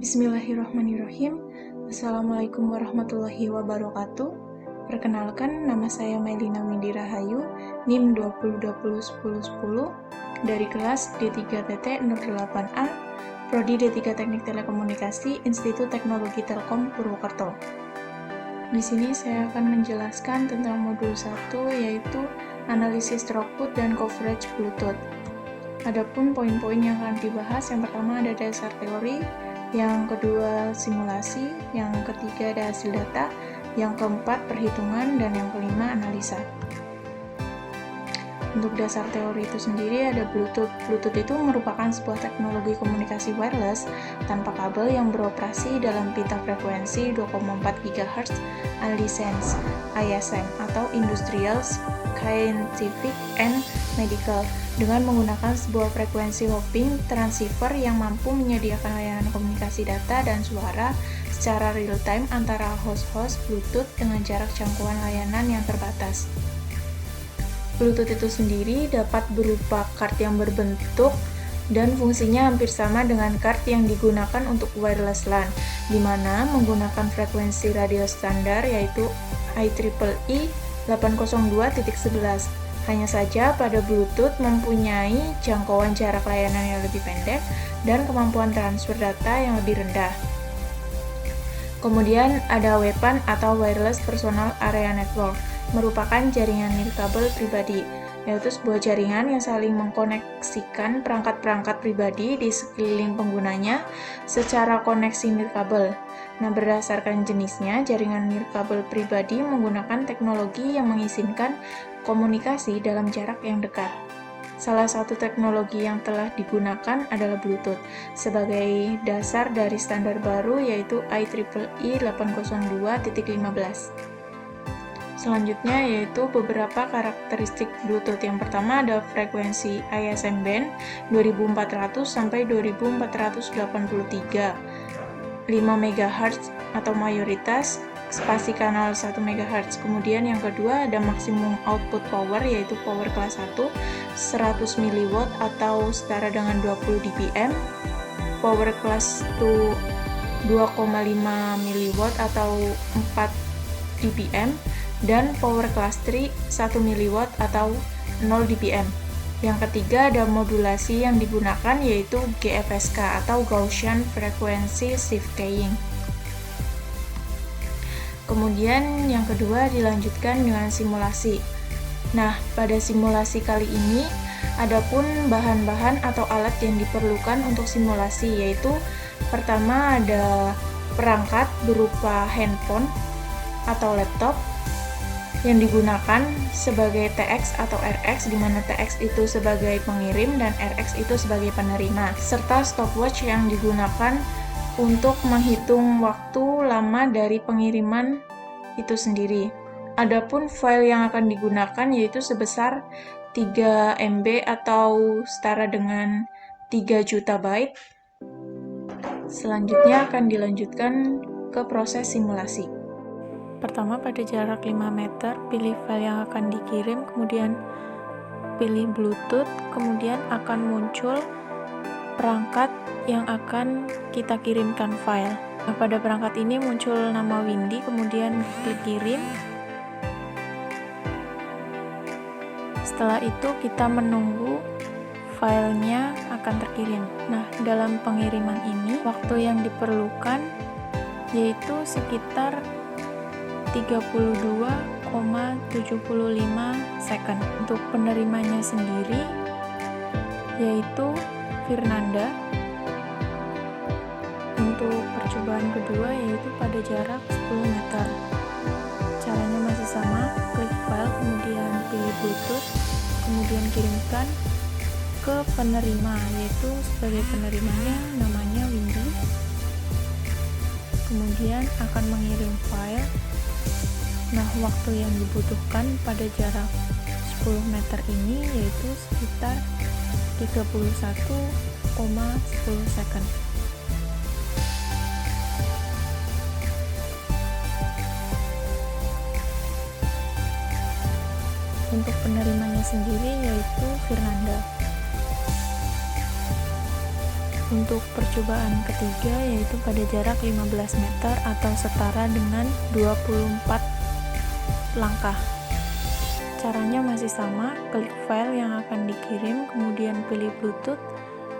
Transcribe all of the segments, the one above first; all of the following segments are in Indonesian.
Bismillahirrahmanirrahim. Assalamualaikum warahmatullahi wabarakatuh. Perkenalkan, nama saya Melina Windy Rahayu, NIM 20201010 dari kelas D3TT 08A, Prodi D3 Teknik Telekomunikasi, Institut Teknologi Telkom Purwokerto. Di sini saya akan menjelaskan tentang modul 1, yaitu analisis throughput dan coverage Bluetooth. Adapun poin-poin yang akan dibahas, yang pertama ada dasar teori, yang kedua simulasi, yang ketiga ada hasil data, yang keempat perhitungan, dan yang kelima analisa. Untuk dasar teori itu sendiri ada Bluetooth. Bluetooth itu merupakan sebuah teknologi komunikasi wireless tanpa kabel yang beroperasi dalam pita frekuensi 2,4 GHz unlicensed ISM atau Industrial, Scientific, and Medical dengan menggunakan sebuah frekuensi hopping transceiver yang mampu menyediakan layanan komunikasi data dan suara secara real-time antara host-host Bluetooth dengan jarak jangkauan layanan yang terbatas. Bluetooth itu sendiri dapat berupa kart yang berbentuk dan fungsinya hampir sama dengan kart yang digunakan untuk wireless LAN, di mana menggunakan frekuensi radio standar yaitu IEEE 802.11. Hanya saja pada Bluetooth mempunyai jangkauan jarak layanan yang lebih pendek dan kemampuan transfer data yang lebih rendah. Kemudian ada WPAN atau Wireless Personal Area Network, merupakan jaringan nirkabel pribadi, yaitu sebuah jaringan yang saling mengkoneksikan perangkat-perangkat pribadi di sekeliling penggunanya secara koneksi nirkabel. Nah, berdasarkan jenisnya, jaringan nirkabel pribadi menggunakan teknologi yang mengizinkan komunikasi dalam jarak yang dekat. Salah satu teknologi yang telah digunakan adalah Bluetooth sebagai dasar dari standar baru yaitu IEEE 802.15. Selanjutnya yaitu beberapa karakteristik Bluetooth. Yang pertama ada frekuensi ISM band 2400 sampai 2483, 5 MHz atau mayoritas, spasi kanal 1 MHz. Kemudian yang kedua ada maksimum output power yaitu power kelas 1 100 mW atau setara dengan 20 dBm, power kelas 2 2,5 mW atau 4 dBm, dan power kelas 3 1 mW atau 0 dBm. Yang ketiga ada modulasi yang digunakan yaitu GFSK atau Gaussian Frequency Shift Keying. Kemudian yang kedua dilanjutkan dengan simulasi. Nah, pada simulasi kali ini adapun bahan-bahan atau alat yang diperlukan untuk simulasi yaitu pertama ada perangkat berupa handphone atau laptop yang digunakan sebagai TX atau RX, di mana TX itu sebagai pengirim dan RX itu sebagai penerima, serta stopwatch yang digunakan untuk menghitung waktu lama dari pengiriman itu sendiri. Adapun file yang akan digunakan yaitu sebesar 3 MB atau setara dengan 3 juta byte. Selanjutnya akan dilanjutkan ke proses simulasi. Pertama, pada jarak 5 meter, pilih file yang akan dikirim, kemudian pilih Bluetooth, kemudian akan muncul perangkat yang akan kita kirimkan file. Nah, pada perangkat ini muncul nama Windy, kemudian klik kirim. Setelah itu kita menunggu filenya akan terkirim. Nah, dalam pengiriman ini, waktu yang diperlukan yaitu sekitar 32,75 second. Untuk penerimanya sendiri yaitu Fernanda. Untuk percobaan kedua yaitu pada jarak 10 meter. Caranya masih sama, klik file, kemudian pilih Bluetooth, kemudian kirimkan ke penerima, yaitu sebagai penerimanya namanya Windy. Kemudian akan mengirim file. Nah, waktu yang dibutuhkan pada jarak 10 meter ini yaitu sekitar 31,10 second. Untuk penerimanya sendiri yaitu Fernanda. Untuk percobaan ketiga yaitu pada jarak 15 meter atau setara dengan 24 langkah. Caranya masih sama, klik file yang akan dikirim, kemudian pilih Bluetooth,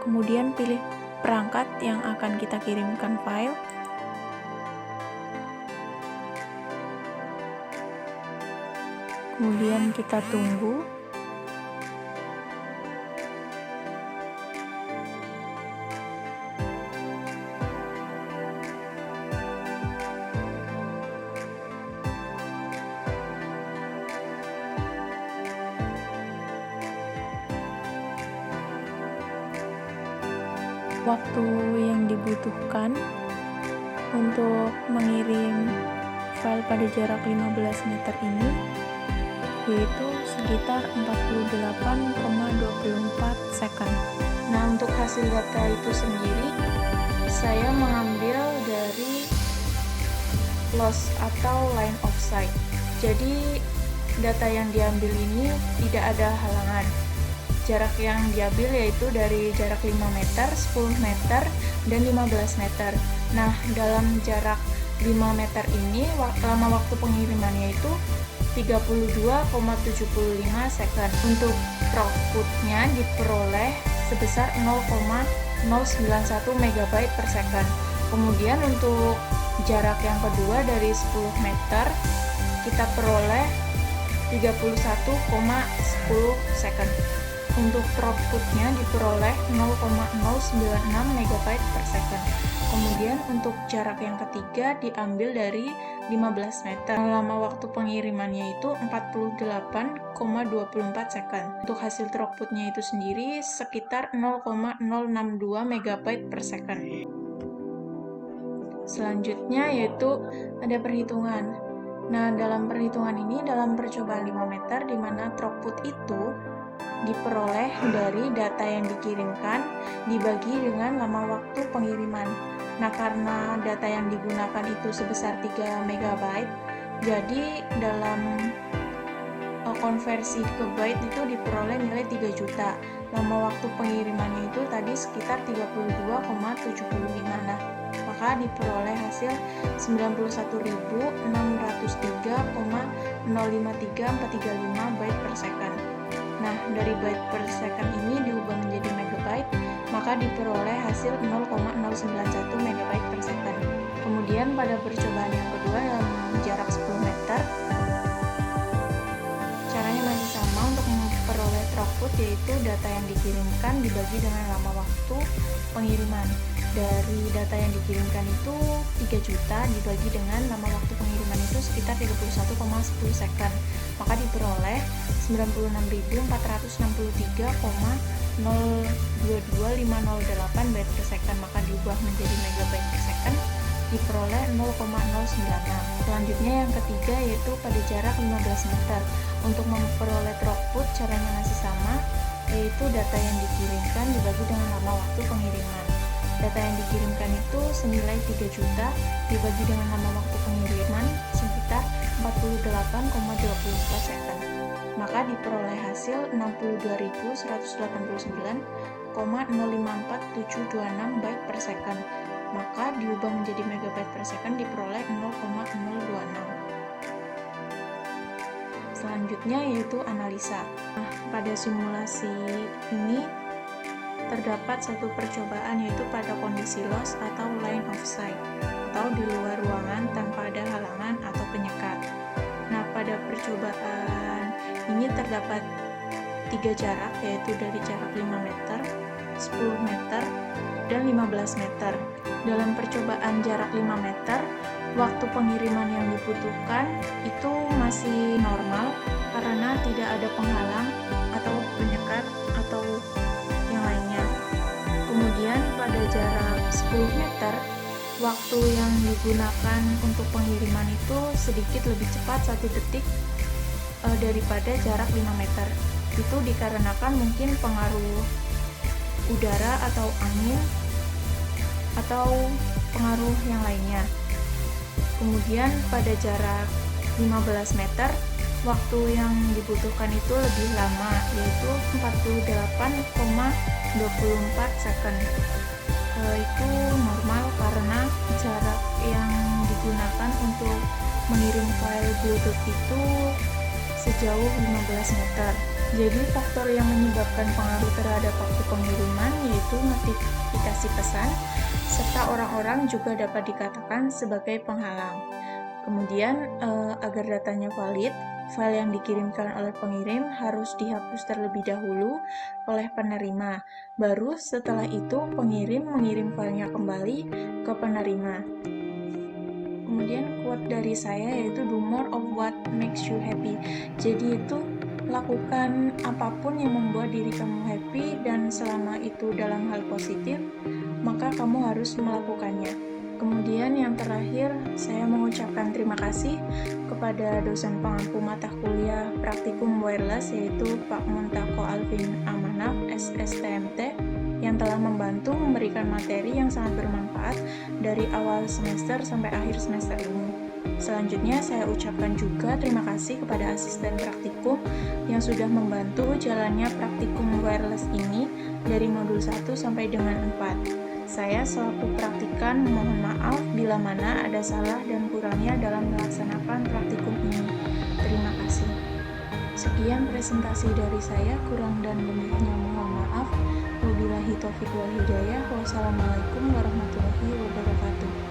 kemudian pilih perangkat yang akan kita kirimkan file. Kemudian kita tunggu. Waktu yang dibutuhkan untuk mengirim file pada jarak 15 meter ini yaitu sekitar 48,24 second. Nah, untuk hasil data itu sendiri saya mengambil dari loss atau line of sight. Jadi data yang diambil ini tidak ada halangan. Jarak yang diambil yaitu dari jarak 5 meter, 10 meter, dan 15 meter. Nah, dalam jarak 5 meter ini, lama waktu pengirimannya itu 32,75 second. Untuk throughputnya diperoleh sebesar 0,091 MB per second. Kemudian untuk jarak yang kedua dari 10 meter, kita peroleh 31,10 second. Untuk throughputnya diperoleh 0,096 MB per second. Kemudian untuk jarak yang ketiga diambil dari 15 meter. Lama waktu pengirimannya itu 48,24 second. Untuk hasil throughputnya itu sendiri sekitar 0,062 MB per second. Selanjutnya yaitu ada perhitungan. Nah, dalam perhitungan ini dalam percobaan 5 meter di mana throughput itu diperoleh dari data yang dikirimkan dibagi dengan lama waktu pengiriman. Nah, karena data yang digunakan itu sebesar 3 MB, jadi dalam konversi ke byte itu diperoleh nilai 3 juta. Lama waktu pengirimannya itu tadi sekitar 32,75. Nah, maka diperoleh hasil 91.603,053435 byte per second. Nah, dari byte per second ini diubah menjadi megabyte, maka diperoleh hasil 0,091 MB per second. Kemudian pada percobaan yang kedua dalam jarak 10 meter, caranya masih sama untuk memperoleh throughput, yaitu data yang dikirimkan dibagi dengan lama waktu pengiriman. Dari data yang dikirimkan itu 3 juta dibagi dengan lama waktu pengiriman itu sekitar 31,10 second, maka diperoleh 96.463,022.508 byte per second, maka diubah menjadi megabyte per second, diperoleh 0,096. Selanjutnya yang ketiga yaitu pada jarak 15 meter. Untuk memperoleh throughput caranya masih sama, yaitu data yang dikirimkan dibagi dengan lama waktu pengiriman. Data yang dikirimkan itu senilai 3 juta dibagi dengan lama waktu pengiriman sekitar 48,24 second, maka diperoleh hasil 62.189,054726 byte per second, maka diubah menjadi megabyte per second diperoleh 0,026. Selanjutnya yaitu analisa. Nah, pada simulasi ini terdapat satu percobaan yaitu pada kondisi loss atau line of sight atau di luar ruangan tanpa ada halangan atau penyekat. Nah, pada percobaan ini terdapat 3 jarak yaitu dari jarak 5 meter, 10 meter, dan 15 meter. Dalam percobaan jarak 5 meter, waktu pengiriman yang dibutuhkan itu masih normal karena tidak ada penghalang atau penyekat atau yang lainnya. Kemudian pada jarak 10 meter, waktu yang digunakan untuk pengiriman itu sedikit lebih cepat 1 detik daripada jarak 5 meter. Itu dikarenakan mungkin pengaruh udara atau angin atau pengaruh yang lainnya. Kemudian pada jarak 15 meter, waktu yang dibutuhkan itu lebih lama, yaitu 48,24 second. itu normal karena jarak yang digunakan untuk mengirim file Bluetooth itu sejauh 15 meter. Jadi faktor yang menyebabkan pengaruh terhadap waktu pengiriman yaitu notifikasi pesan, serta orang-orang juga dapat dikatakan sebagai penghalang. Kemudian, agar datanya valid, file yang dikirimkan oleh pengirim harus dihapus terlebih dahulu oleh penerima. Baru setelah itu pengirim mengirim filenya kembali ke penerima. Kemudian quote dari saya yaitu do more of what makes you happy. Jadi itu lakukan apapun yang membuat diri kamu happy, dan selama itu dalam hal positif, maka kamu harus melakukannya. Kemudian yang terakhir, saya mengucapkan terima kasih kepada dosen pengampu mata kuliah praktikum wireless yaitu Pak Muntako Alvin Amanaf, SSTMT, yang telah membantu memberikan materi yang sangat bermanfaat dari awal semester sampai akhir semester ini. Selanjutnya, saya ucapkan juga terima kasih kepada asisten praktikum yang sudah membantu jalannya praktikum wireless ini dari modul 1 sampai dengan 4. Saya selaku praktikan mohon maaf bila mana ada salah dan kurangnya dalam melaksanakan praktikum ini. Terima kasih. Sekian presentasi dari saya, kurang dan lebihnya mohon maaf. Wabillahi taufiq wal hidayah. Wassalamualaikum warahmatullahi wabarakatuh.